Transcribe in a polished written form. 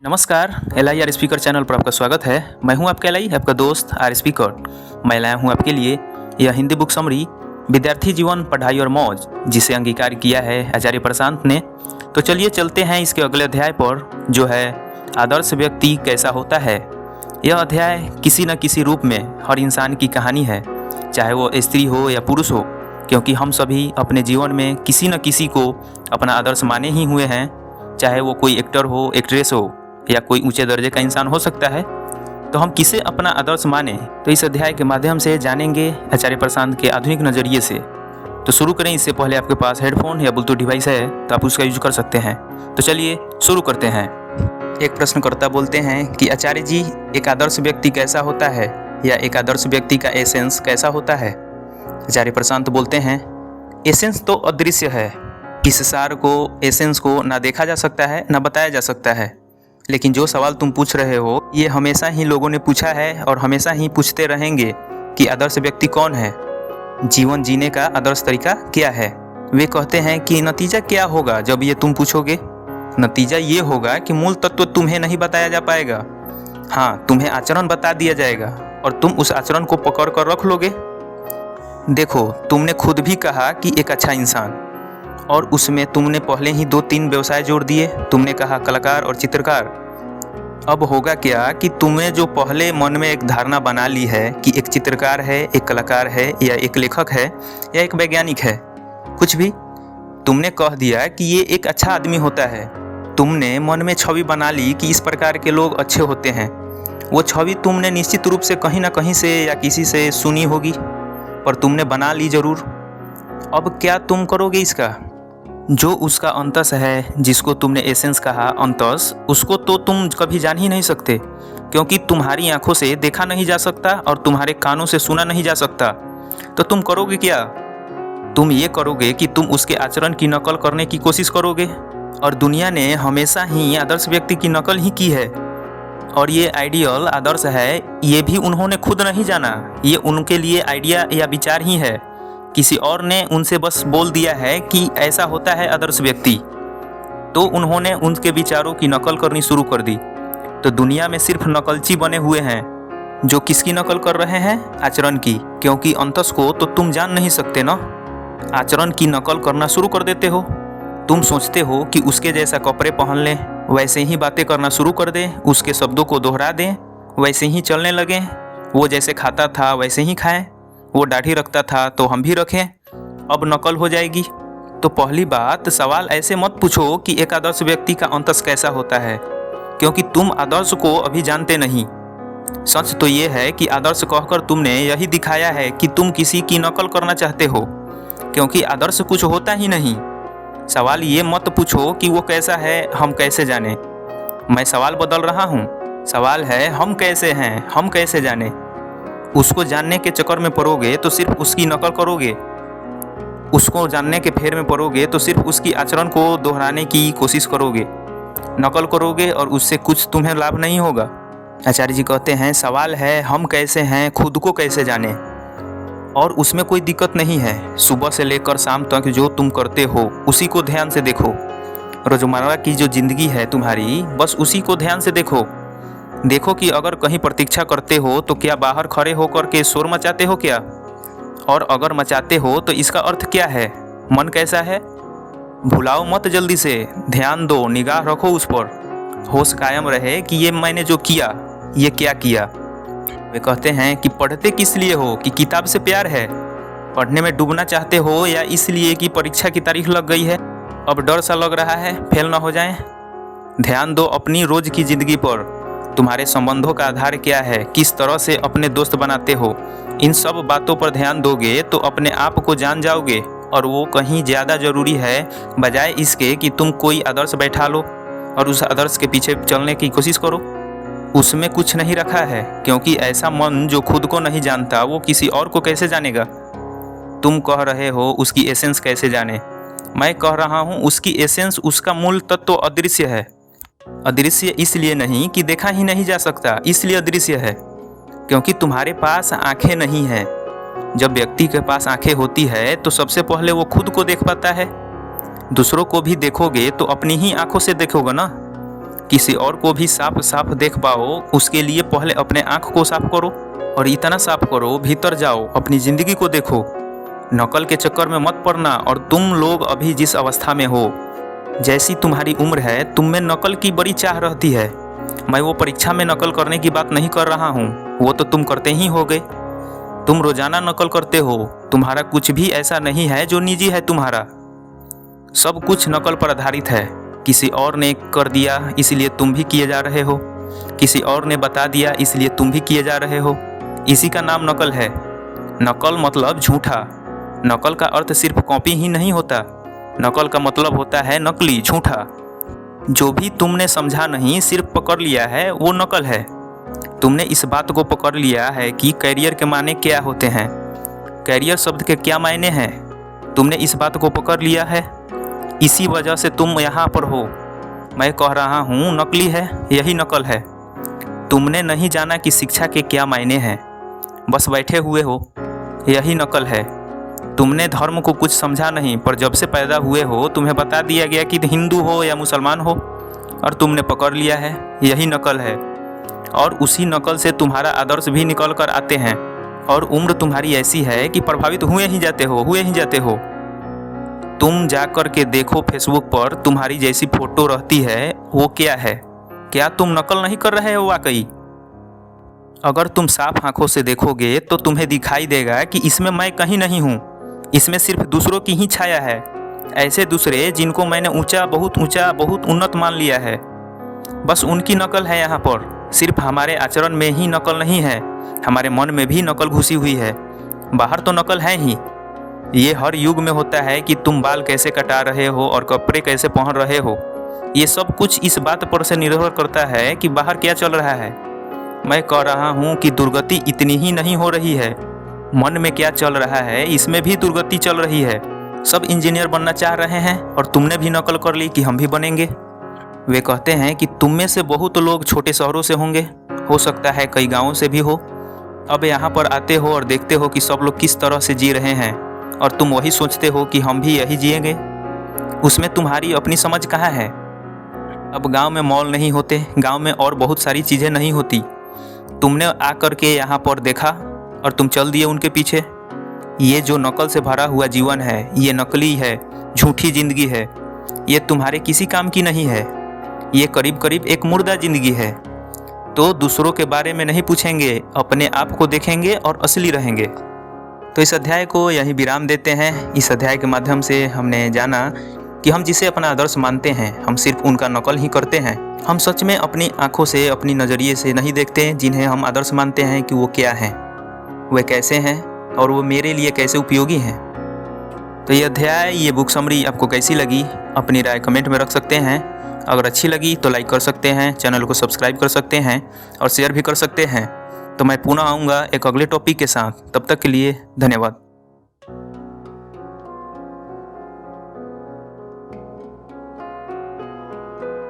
नमस्कार, LIR speaker channel पर आपका स्वागत है। मैं हूं आपका LI, आपका दोस्त आर स्पीकर। मैं लाया हूं आपके लिए यह हिंदी बुक समरी विद्यार्थी जीवन, पढ़ाई और मौज, जिसे अंगीकार किया है आचार्य प्रशांत ने। तो चलिए चलते हैं इसके अगले अध्याय पर, जो है आदर्श व्यक्ति कैसा होता है। यह अध्याय किसी न किसी रूप में हर इंसान की कहानी है, चाहे वो स्त्री हो या पुरुष हो, क्योंकि हम सभी अपने जीवन में किसी न किसी को अपना आदर्श माने ही हुए हैं। चाहे वो कोई एक्टर हो, एक्ट्रेस हो या कोई ऊंचे दर्जे का इंसान हो सकता है, तो हम किसे अपना आदर्श माने, तो इस अध्याय के माध्यम से जानेंगे आचार्य प्रशांत के आधुनिक नज़रिए से। तो शुरू करें। इससे पहले आपके पास हेडफोन या ब्लूटूथ डिवाइस है तो आप उसका यूज कर सकते हैं। तो चलिए शुरू करते हैं। एक प्रश्नकर्ता बोलते हैं कि आचार्य जी, एक आदर्श व्यक्ति कैसा होता है, या एक आदर्श व्यक्ति का एसेंस कैसा होता है। आचार्य प्रशांत बोलते हैं, एसेंस तो अदृश्य है। इस सार को, एसेंस को ना देखा जा सकता है, ना बताया जा सकता है। लेकिन जो सवाल तुम पूछ रहे हो, ये हमेशा ही लोगों ने पूछा है और हमेशा ही पूछते रहेंगे कि आदर्श व्यक्ति कौन है, जीवन जीने का आदर्श तरीका क्या है। वे कहते हैं कि नतीजा क्या होगा जब ये तुम पूछोगे। नतीजा ये होगा कि मूल तत्व तुम्हें नहीं बताया जा पाएगा। हाँ, तुम्हें आचरण बता दिया जाएगा और तुम उस आचरण को पकड़ कर रख लोगे। देखो, तुमने खुद भी कहा कि एक अच्छा इंसान, और उसमें तुमने पहले ही 2-3 व्यवसाय जोड़ दिए। तुमने कहा कलाकार और चित्रकार। अब होगा क्या कि तुमने जो पहले मन में एक धारणा बना ली है कि एक चित्रकार है, एक कलाकार है, या एक लेखक है, या एक वैज्ञानिक है, कुछ भी, तुमने कह दिया कि ये एक अच्छा आदमी होता है। तुमने मन में छवि बना ली कि इस प्रकार के लोग अच्छे होते हैं। वो छवि तुमने निश्चित रूप से कहीं ना कहीं से या किसी से सुनी होगी, पर तुमने बना ली जरूर। अब क्या तुम करोगे इसका? जो उसका अंतस है, जिसको तुमने एसेंस कहा, अंतस, उसको तो तुम कभी जान ही नहीं सकते, क्योंकि तुम्हारी आंखों से देखा नहीं जा सकता और तुम्हारे कानों से सुना नहीं जा सकता। तो तुम करोगे क्या? तुम ये करोगे कि तुम उसके आचरण की नकल करने की कोशिश करोगे। और दुनिया ने हमेशा ही आदर्श व्यक्ति की नकल ही की है, और ये आइडियल आदर्श है, ये भी उन्होंने खुद नहीं जाना। ये उनके लिए आइडिया या विचार ही है। किसी और ने उनसे बस बोल दिया है कि ऐसा होता है आदर्श व्यक्ति, तो उन्होंने उनके विचारों की नकल करनी शुरू कर दी। तो दुनिया में सिर्फ नकलची बने हुए हैं, जो किसकी नकल कर रहे हैं? आचरण की, क्योंकि अंतस को तो तुम जान नहीं सकते ना। आचरण की नकल करना शुरू कर देते हो। तुम सोचते हो कि उसके जैसा कपड़े पहन लें, वैसे ही बातें करना शुरू कर दें, उसके शब्दों को दोहरा दें, वैसे ही चलने लगें, वो जैसे खाता था वैसे ही खाएं, वो दाढ़ी रखता था तो हम भी रखें। अब नकल हो जाएगी। तो पहली बात, सवाल ऐसे मत पूछो कि एक आदर्श व्यक्ति का अंतस कैसा होता है, क्योंकि तुम आदर्श को अभी जानते नहीं। सच तो ये है कि आदर्श कहकर तुमने यही दिखाया है कि तुम किसी की नकल करना चाहते हो, क्योंकि आदर्श कुछ होता ही नहीं। सवाल ये मत पूछो कि वो कैसा है, हम कैसे जाने। मैं सवाल बदल रहा हूँ। सवाल है, हम कैसे हैं, हम कैसे जाने। उसको जानने के चक्कर में पड़ोगे तो सिर्फ उसकी नकल करोगे। उसको जानने के फेर में पड़ोगे तो सिर्फ उसकी आचरण को दोहराने की कोशिश करोगे, नकल करोगे, और उससे कुछ तुम्हें लाभ नहीं होगा। आचार्य जी कहते हैं, सवाल है हम कैसे हैं, खुद को कैसे जाने। और उसमें कोई दिक्कत नहीं है। सुबह से लेकर शाम तक जो तुम करते हो उसी को ध्यान से देखो। रोजमर्रा की जो जिंदगी है तुम्हारी, बस उसी को ध्यान से देखो। देखो कि अगर कहीं प्रतीक्षा करते हो तो क्या बाहर खड़े होकर के शोर मचाते हो क्या? और अगर मचाते हो तो इसका अर्थ क्या है? मन कैसा है? भुलाओ मत जल्दी से, ध्यान दो, निगाह रखो उस पर, होश कायम रहे कि ये मैंने जो किया, ये क्या किया। वे कहते हैं कि पढ़ते किस लिए हो, कि किताब से प्यार है, पढ़ने में डूबना चाहते हो, या इसलिए कि परीक्षा की तारीख लग गई है, अब डर सा लग रहा है फेल ना हो जाएं। ध्यान दो अपनी रोज की जिंदगी पर। तुम्हारे संबंधों का आधार क्या है, किस तरह से अपने दोस्त बनाते हो, इन सब बातों पर ध्यान दोगे तो अपने आप को जान जाओगे। और वो कहीं ज़्यादा ज़रूरी है, बजाय इसके कि तुम कोई आदर्श बैठा लो और उस आदर्श के पीछे चलने की कोशिश करो। उसमें कुछ नहीं रखा है, क्योंकि ऐसा मन जो खुद को नहीं जानता वो किसी और को कैसे जानेगा। तुम कह रहे हो उसकी एसेंस कैसे जाने। मैं कह रहा हूँ उसकी एसेंस, उसका मूल तत्व तो अदृश्य है। अदृश्य इसलिए नहीं कि देखा ही नहीं जा सकता, इसलिए अदृश्य है क्योंकि तुम्हारे पास आंखें नहीं हैं। जब व्यक्ति के पास आंखें होती है तो सबसे पहले वो खुद को देख पाता है। दूसरों को भी देखोगे तो अपनी ही आंखों से देखोगे ना। किसी और को भी साफ साफ देख पाओ उसके लिए पहले अपने आँख को साफ करो, और इतना साफ करो भीतर जाओ, अपनी ज़िंदगी को देखो। नकल के चक्कर में मत पड़ना। और तुम लोग अभी जिस अवस्था में हो, जैसी तुम्हारी उम्र है, तुम में नकल की बड़ी चाह रहती है। मैं वो परीक्षा में नकल करने की बात नहीं कर रहा हूँ, वो तो तुम करते ही होगे। तुम रोजाना नकल करते हो। तुम्हारा कुछ भी ऐसा नहीं है जो निजी है तुम्हारा, सब कुछ नकल पर आधारित है। किसी और ने कर दिया इसलिए तुम भी किए जा रहे हो, किसी और ने बता दिया इसलिए तुम भी किए जा रहे हो। इसी का नाम नकल है। नकल मतलब झूठा। नकल का अर्थ सिर्फ कॉपी ही नहीं होता, नकल का मतलब होता है नकली, झूठा। जो भी तुमने समझा नहीं, सिर्फ पकड़ लिया है, वो नकल है। तुमने इस बात को पकड़ लिया है कि कैरियर के मायने क्या होते हैं, कैरियर शब्द के क्या मायने हैं। तुमने इस बात को पकड़ लिया है, इसी वजह से तुम यहाँ पर हो। मैं कह रहा हूँ नकली है, यही नकल है। तुमने नहीं जाना कि शिक्षा के क्या मायने हैं, बस बैठे हुए हो, यही नकल है। तुमने धर्म को कुछ समझा नहीं, पर जब से पैदा हुए हो तुम्हें बता दिया गया कि हिंदू हो या मुसलमान हो, और तुमने पकड़ लिया है, यही नकल है। और उसी नकल से तुम्हारा आदर्श भी निकल कर आते हैं। और उम्र तुम्हारी ऐसी है कि प्रभावित हुए ही जाते हो। तुम जाकर के देखो फेसबुक पर तुम्हारी जैसी फोटो रहती है, वो क्या है? क्या तुम नकल नहीं कर रहे हो वाकई? अगर तुम साफ आंखों से देखोगे तो तुम्हें दिखाई देगा कि इसमें मैं कहीं नहीं हूँ, इसमें सिर्फ दूसरों की ही छाया है। ऐसे दूसरे जिनको मैंने बहुत उन्नत मान लिया है, बस उनकी नकल है यहाँ पर। सिर्फ हमारे आचरण में ही नकल नहीं है, हमारे मन में भी नकल घुसी हुई है। बाहर तो नकल है ही। ये हर युग में होता है कि तुम बाल कैसे कटा रहे हो और कपड़े कैसे पहन रहे हो। ये सब कुछ इस बात पर से निर्भर करता है कि बाहर क्या चल रहा है। मैं कह रहा हूँ कि दुर्गति इतनी ही नहीं हो रही है, मन में क्या चल रहा है इसमें भी दुर्गति चल रही है। सब इंजीनियर बनना चाह रहे हैं और तुमने भी नकल कर ली कि हम भी बनेंगे। वे कहते हैं कि तुम में से बहुत लोग छोटे शहरों से होंगे, हो सकता है कई गाँवों से भी हो। अब यहाँ पर आते हो और देखते हो कि सब लोग किस तरह से जी रहे हैं, और तुम वही सोचते हो कि हम भी यही जिएंगे। उसमें तुम्हारी अपनी समझ कहाँ है? अब गांव में मॉल नहीं होते, गांव में और बहुत सारी चीज़ें नहीं होती। तुमने आकर के यहाँ पर देखा और तुम चल दिए उनके पीछे। ये जो नकल से भरा हुआ जीवन है, ये नकली है, झूठी ज़िंदगी है, ये तुम्हारे किसी काम की नहीं है। ये करीब करीब एक मुर्दा ज़िंदगी है। तो दूसरों के बारे में नहीं पूछेंगे, अपने आप को देखेंगे और असली रहेंगे। तो इस अध्याय को यहीं विराम देते हैं। इस अध्याय के माध्यम से हमने जाना कि हम जिसे अपना आदर्श मानते हैं, हम सिर्फ उनका नकल ही करते हैं। हम सच में अपनी आंखों से, अपनी नज़रिए से नहीं देखते जिन्हें हम आदर्श मानते हैं कि वो क्या हैं, वे कैसे हैं और वो मेरे लिए कैसे उपयोगी हैं। तो ये अध्याय, ये बुक समरी आपको कैसी लगी, अपनी राय कमेंट में रख सकते हैं। अगर अच्छी लगी तो लाइक कर सकते हैं, चैनल को सब्सक्राइब कर सकते हैं और शेयर भी कर सकते हैं। तो मैं पुनः आऊँगा एक अगले टॉपिक के साथ। तब तक के लिए धन्यवाद।